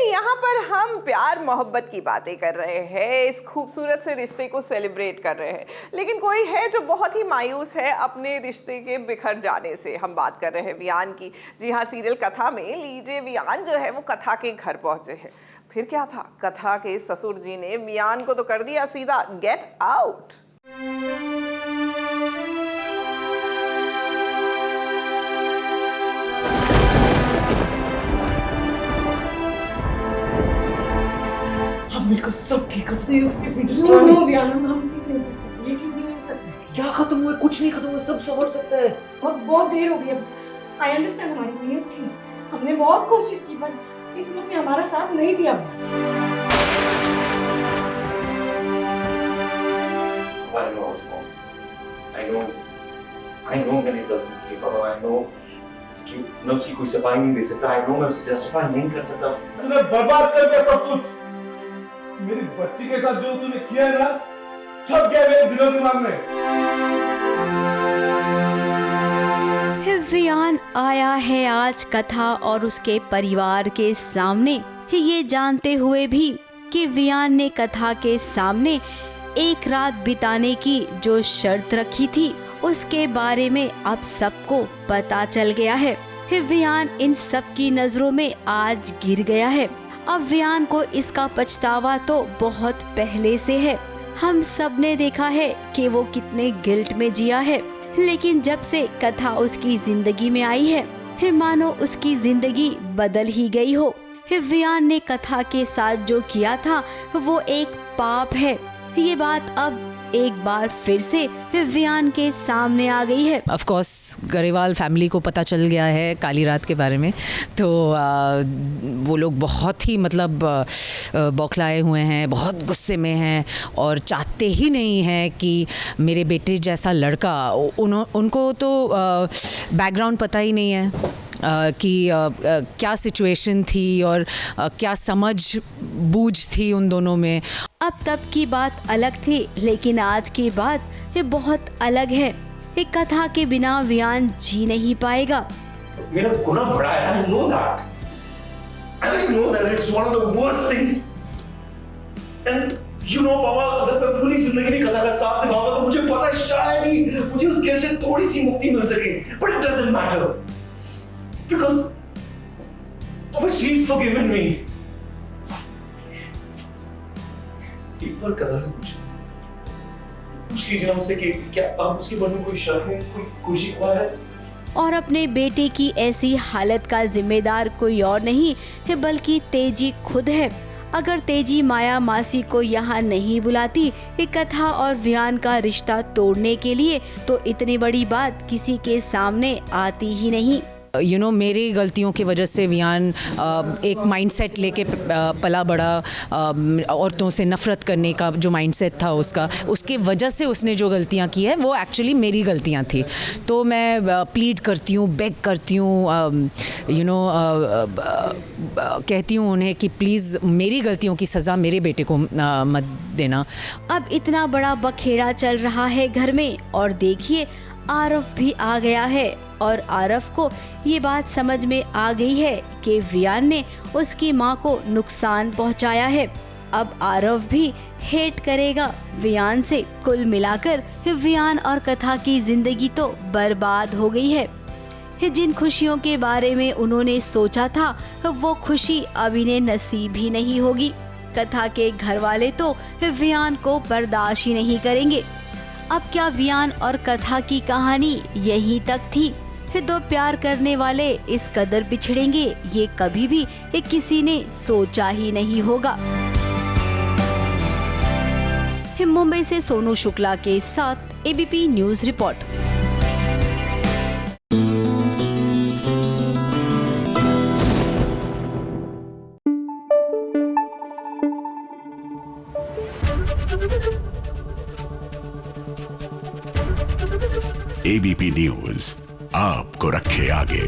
यहाँ पर हम प्यार मोहब्बत की बातें कर रहे हैं, इस खूबसूरत से रिश्ते को सेलिब्रेट कर रहे हैं, लेकिन कोई है जो बहुत ही मायूस है अपने रिश्ते के बिखर जाने से। हम बात कर रहे हैं वियान की। जी हाँ, सीरियल कथा में लीजिए वियान जो है वो कथा के घर पहुंचे हैं। फिर क्या था, कथा के ससुर जी ने वियान को तो कर दिया सीधा गेट आउट। मिलकर सब ठीक कर सकते हैं। हम ठीक नहीं कर सकते, ये ठीक नहीं हो सकता। क्या खत्म हुआ? कुछ नहीं खत्म हुआ, सब संभल सकता है। बहुत देर हो गई अब। आई अंडरस्टैंड, हमारी नीयत थी, हमने बहुत कोशिश की, पर किस्मत ने हमारा साथ नहीं दिया। I know मैंने गलती की बाबा, I know कि मैं उसकी कोई सफाई नहीं दे सकता, I know मैं उसे जस्टिफाई नहीं कर सकता। तूने बर्बाद कर दिया सब कुछ। मेरी बच्ची के साथ जो तूने किया है ना, छप गया मेरे दिलो दिमाग में। वियान आया है आज कथा और उसके परिवार के सामने, ये जानते हुए भी कि वियान ने कथा के सामने एक रात बिताने की जो शर्त रखी थी उसके बारे में अब सबको पता चल गया है। वियान इन सब की नजरों में आज गिर गया है। अब वियान को इसका पछतावा तो बहुत पहले से है। हम सब ने देखा है कि वो कितने गिल्ट में जिया है, लेकिन जब से कथा उसकी जिंदगी में आई है मानो उसकी जिंदगी बदल ही गई हो। वियान ने कथा के साथ जो किया था वो एक पाप है। ये बात अब एक बार फिर से वियान के सामने आ गई है। ऑफ कोर्स गरेवाल फैमिली को पता चल गया है काली रात के बारे में, तो वो लोग बहुत ही मतलब बौखलाए हुए हैं, बहुत गुस्से में हैं और चाहते ही नहीं हैं कि मेरे बेटे जैसा लड़का, उनको तो बैकग्राउंड पता ही नहीं है कि क्या सिचुएशन थी और क्या समझ बूझ थी उन दोनों में। अब तब की बात अलग थी, लेकिन आज की बात ये बहुत अलग है। एक कथा के बिना वियान जी नहीं पाएगा। मेरा गुनाह बड़ा है, I know that. I know that it's one of the worst things. And you know पापा, अगर मैं पूरी जिंदगी में कथा का साथ निभाऊंगा तो मुझे पता है शायद ही मुझे उस गिल्ट से थोड़ी सी मुक्ति मिल सके। But it doesn't matter. Because Papa, she's forgiven me. एक बार कथा से पूछ लीजिए ना मुझसे कि क्या अब उसके मन में कोई शक है, कोई शिकवा है? और अपने बेटे की ऐसी हालत का जिम्मेदार कोई और नहीं है बल्कि तेजी खुद है। अगर तेजी माया मासी को यहाँ नहीं बुलाती कथा और वियान का रिश्ता तोड़ने के लिए, तो इतनी बड़ी बात किसी के सामने आती ही नहीं। मेरी गलतियों की वजह से वियान एक माइंडसेट लेके पला बड़ा, औरतों से नफ़रत करने का जो माइंडसेट था उसके वजह से उसने जो गलतियां की है वो एक्चुअली मेरी गलतियां थी। तो मैं प्लीड करती हूँ, बेग करती हूँ, कहती हूँ उन्हें कि प्लीज़ मेरी गलतियों की सज़ा मेरे बेटे को मत देना। अब इतना बड़ा बखेड़ा चल रहा है घर में, और देखिए आरफ भी आ गया है और आरफ को ये बात समझ में आ गई है कि वियान ने उसकी माँ को नुकसान पहुँचाया है। अब आरफ भी हेट करेगा वियान से। कुल मिलाकर वियान और कथा की जिंदगी तो बर्बाद हो गई है। जिन खुशियों के बारे में उन्होंने सोचा था वो खुशी अब इन्हें नसीब ही नहीं होगी। कथा के घर वाले तो वियान को बर्दाश्त ही नहीं करेंगे। अब क्या वियान और कथा की कहानी यहीं तक थी? दो प्यार करने वाले इस कदर बिछड़ेंगे ये कभी भी किसी ने सोचा ही नहीं होगा। मुंबई से सोनू शुक्ला के साथ ABP news report. ABP news आपको रखे आगे।